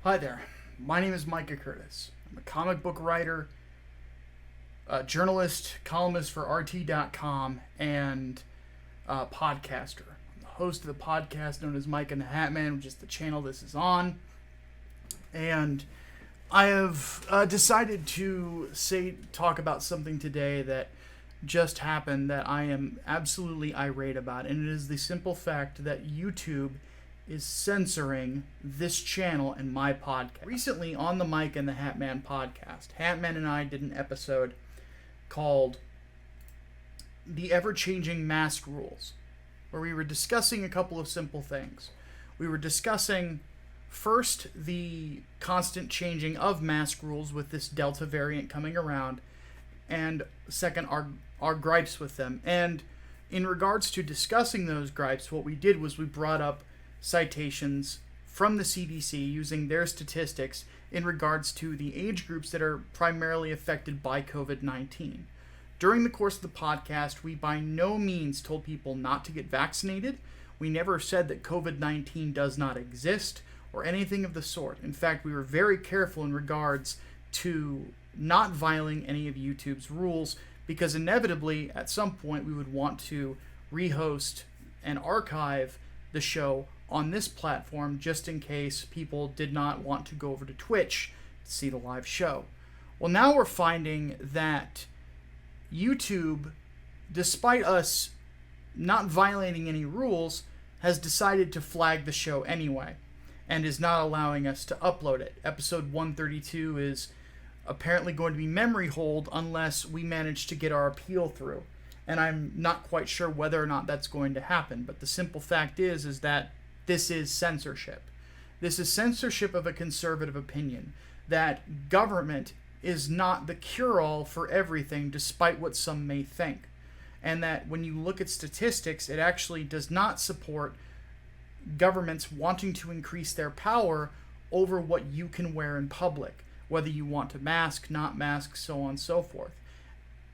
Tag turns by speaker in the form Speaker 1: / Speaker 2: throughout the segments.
Speaker 1: Hi there, my name is Micah Curtis. I'm a comic book writer, a journalist, columnist for RT.com, and a podcaster. I'm the host of the podcast known as Micah and the Hat Man, which is the channel this is on. And I have decided to talk about something today that just happened that I am absolutely irate about, and it is the simple fact that YouTube is censoring this channel and my podcast. Recently on the Mike and the Hat Man podcast, Hatman and I did an episode called The Ever-Changing Mask Rules, where we were discussing a couple of simple things. We were discussing first the constant changing of mask rules with this Delta variant coming around, and second our gripes with them. And in regards to discussing those gripes, what we did was we brought up citations from the CDC using their statistics in regards to the age groups that are primarily affected by COVID-19. During the course of the podcast, we by no means told people not to get vaccinated. We never said that COVID-19 does not exist or anything of the sort. In fact, we were very careful in regards to not violating any of YouTube's rules, because inevitably at some point we would want to rehost and archive the show on this platform just in case people did not want to go over to Twitch to see the live show. Well, now we're finding that YouTube, despite us not violating any rules, has decided to flag the show anyway and is not allowing us to upload it. Episode 132 is apparently going to be memory hold unless we manage to get our appeal through. And I'm not quite sure whether or not that's going to happen. But the simple fact is that this is censorship. This is censorship of a conservative opinion. That government is not the cure-all for everything, despite what some may think. And that when you look at statistics, it actually does not support governments wanting to increase their power over what you can wear in public, whether you want to mask, not mask, so on and so forth.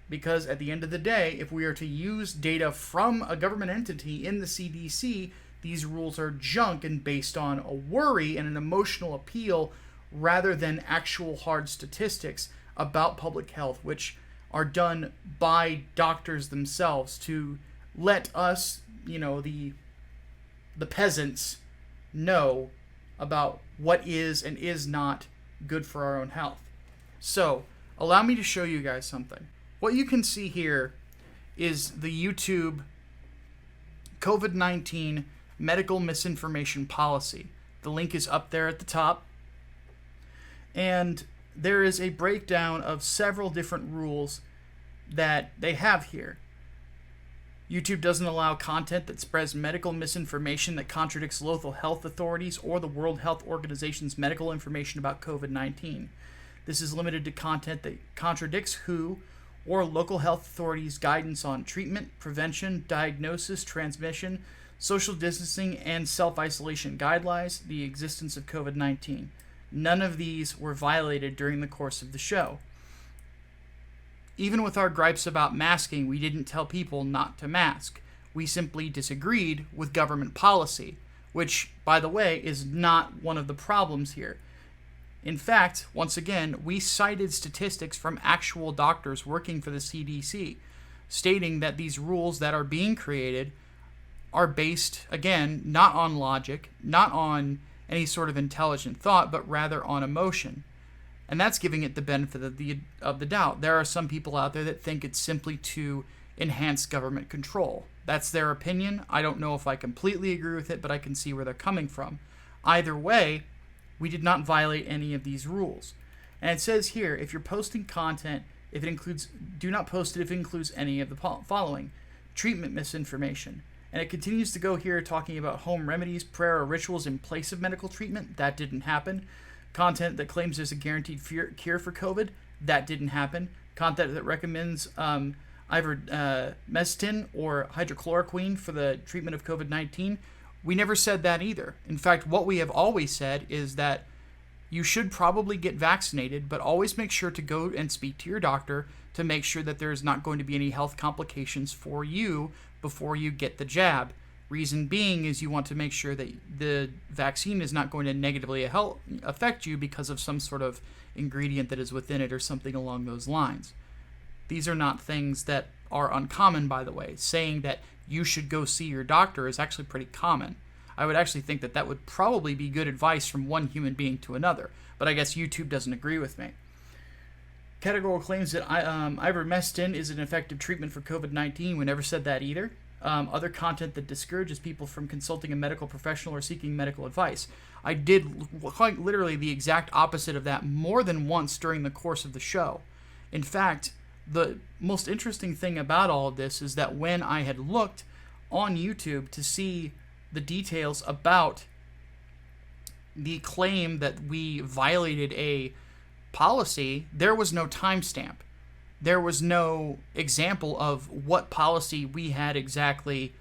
Speaker 1: Because at the end of the day, if we are to use data from a government entity in the CDC, these rules are junk and based on a worry and an emotional appeal rather than actual hard statistics about public health, which are done by doctors themselves to let us, the peasants, know about what is and is not good for our own health. So, allow me to show you guys something. What you can see here is the YouTube COVID-19 medical misinformation policy. The link is up there at the top. And there is a breakdown of several different rules that they have here. YouTube doesn't allow content that spreads medical misinformation that contradicts local health authorities or the World Health Organization's medical information about COVID-19. This is limited to content that contradicts WHO or local health authorities' guidance on treatment, prevention, diagnosis, transmission, social distancing, and self-isolation guidelines, the existence of COVID-19. None of these were violated during the course of the show. Even with our gripes about masking, we didn't tell people not to mask. We simply disagreed with government policy, which, by the way, is not one of the problems here. In fact, once again, we cited statistics from actual doctors working for the CDC, stating that these rules that are being created are based, again, not on logic, not on any sort of intelligent thought, but rather on emotion. And that's giving it the benefit of the doubt. There are some people out there that think it's simply to enhance government control. That's their opinion. I don't know if I completely agree with it, but I can see where they're coming from. Either way, we did not violate any of these rules. And it says here, if you're posting content, do not post it if it includes any of the following: treatment misinformation. And it continues to go here talking about home remedies, prayer, or rituals in place of medical treatment. That didn't happen. Content that claims there's a guaranteed cure for COVID. That didn't happen. Content that recommends ivermectin or hydrochloroquine for the treatment of COVID-19. We never said that either. In fact, what we have always said is that you should probably get vaccinated, but always make sure to go and speak to your doctor to make sure that there's not going to be any health complications for you before you get the jab. Reason being is you want to make sure that the vaccine is not going to negatively affect you because of some sort of ingredient that is within it or something along those lines. These are not things that are uncommon, by the way. Saying that you should go see your doctor is actually pretty common. I would actually think that that would probably be good advice from one human being to another, but I guess YouTube doesn't agree with me. Categorical claims that ivermectin is an effective treatment for COVID-19. We never said that either. Other content that discourages people from consulting a medical professional or seeking medical advice. I did quite literally the exact opposite of that more than once during the course of the show. In fact, the most interesting thing about all of this is that when I had looked on YouTube to see the details about the claim that we violated a policy, there was no timestamp. There was no example of what policy we had exactly,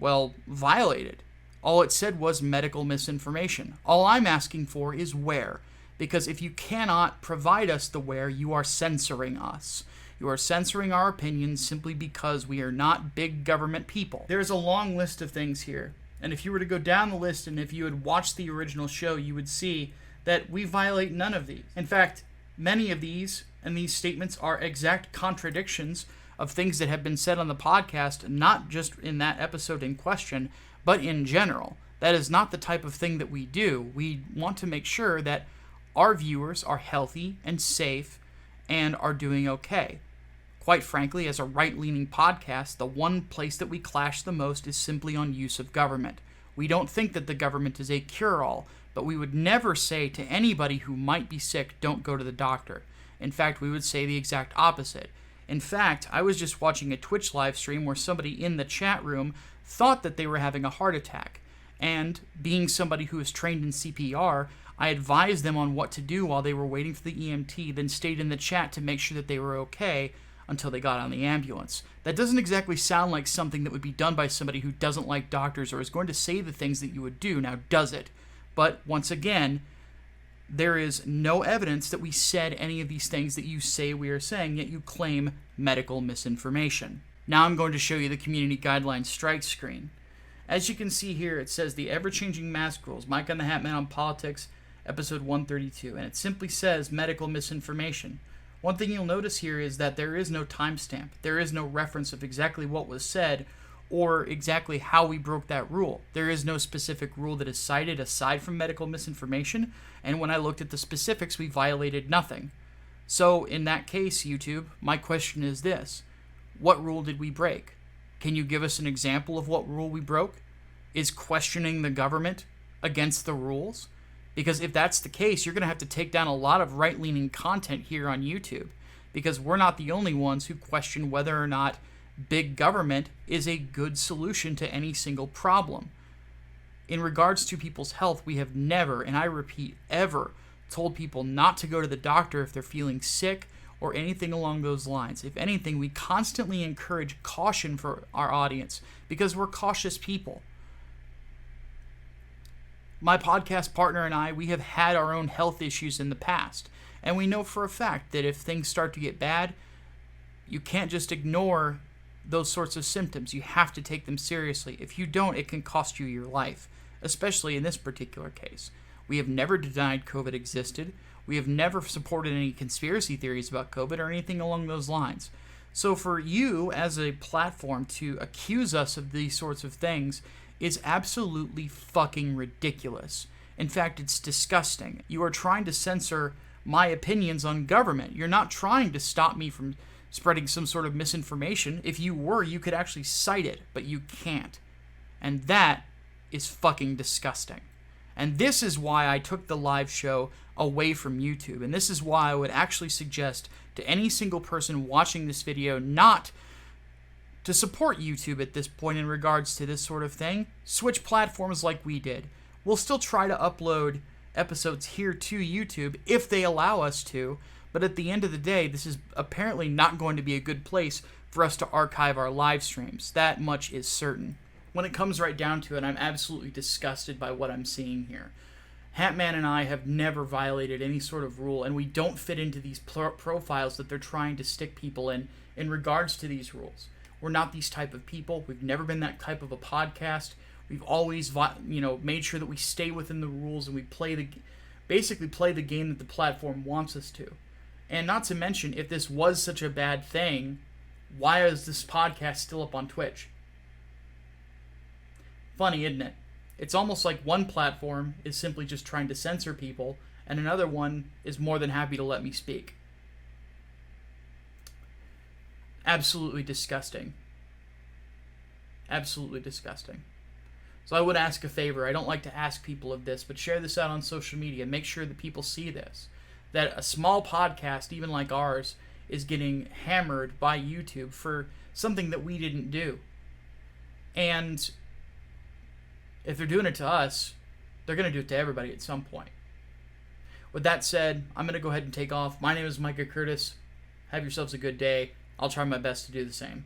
Speaker 1: violated. All it said was medical misinformation. All I'm asking for is where. Because if you cannot provide us the where, you are censoring us. You are censoring our opinions simply because we are not big government people. There's a long list of things here. And if you were to go down the list and if you had watched the original show, you would see that we violate none of these. In fact, many of these and these statements are exact contradictions of things that have been said on the podcast, not just in that episode in question, but in general. That is not the type of thing that we do. We want to make sure that our viewers are healthy and safe and are doing okay. Quite frankly, as a right-leaning podcast, the one place that we clash the most is simply on use of government. We don't think that the government is a cure-all, but we would never say to anybody who might be sick, don't go to the doctor. In fact, we would say the exact opposite. In fact, I was just watching a Twitch live stream where somebody in the chat room thought that they were having a heart attack. And being somebody who is trained in CPR, I advised them on what to do while they were waiting for the EMT, then stayed in the chat to make sure that they were okay until they got on the ambulance. That doesn't exactly sound like something that would be done by somebody who doesn't like doctors or is going to say the things that you would do, now does it? But once again, there is no evidence that we said any of these things that you say we are saying, yet you claim medical misinformation. Now I'm going to show you the community guidelines strike screen. As you can see here, it says the ever-changing mask rules, Micah and the Hat Man on Politics, episode 132, and it simply says medical misinformation. One thing you'll notice here is that there is no timestamp. There is no reference of exactly what was said or exactly how we broke that rule. There is no specific rule that is cited aside from medical misinformation, and when I looked at the specifics, we violated nothing. So in that case, YouTube, my question is this. What rule did we break? Can you give us an example of what rule we broke? Is questioning the government against the rules? Because if that's the case, you're going to have to take down a lot of right-leaning content here on YouTube, because we're not the only ones who question whether or not big government is a good solution to any single problem. In regards to people's health, we have never, and I repeat, ever, told people not to go to the doctor if they're feeling sick or anything along those lines. If anything, we constantly encourage caution for our audience because we're cautious people. My podcast partner and I, we have had our own health issues in the past, and we know for a fact that if things start to get bad, you can't just ignore those sorts of symptoms. You have to take them seriously. If you don't, it can cost you your life, especially in this particular case. We have never denied COVID existed. We have never supported any conspiracy theories about COVID or anything along those lines. So for you as a platform to accuse us of these sorts of things is absolutely fucking ridiculous. In fact, it's disgusting. You are trying to censor my opinions on government. You're not trying to stop me from spreading some sort of misinformation. If you were, you could actually cite it, but you can't. And that is fucking disgusting. And this is why I took the live show away from YouTube. And this is why I would actually suggest to any single person watching this video not to support YouTube at this point in regards to this sort of thing. Switch platforms like we did. We'll still try to upload episodes here to YouTube if they allow us to, but at the end of the day, this is apparently not going to be a good place for us to archive our live streams. That much is certain. When it comes right down to it, I'm absolutely disgusted by what I'm seeing here. Hatman and I have never violated any sort of rule, and we don't fit into these profiles that they're trying to stick people in regards to these rules. We're not these type of people. We've never been that type of a podcast. We've always, made sure that we stay within the rules and we basically play the game that the platform wants us to. And not to mention, if this was such a bad thing, why is this podcast still up on Twitch? Funny, isn't it? It's almost like one platform is simply just trying to censor people, and another one is more than happy to let me speak. Absolutely disgusting. Absolutely disgusting. So I would ask a favor. I don't like to ask people of this, but share this out on social media. Make sure that people see this. That a small podcast, even like ours, is getting hammered by YouTube for something that we didn't do. And if they're doing it to us, they're going to do it to everybody at some point. With that said, I'm going to go ahead and take off. My name is Micah Curtis. Have yourselves a good day. I'll try my best to do the same.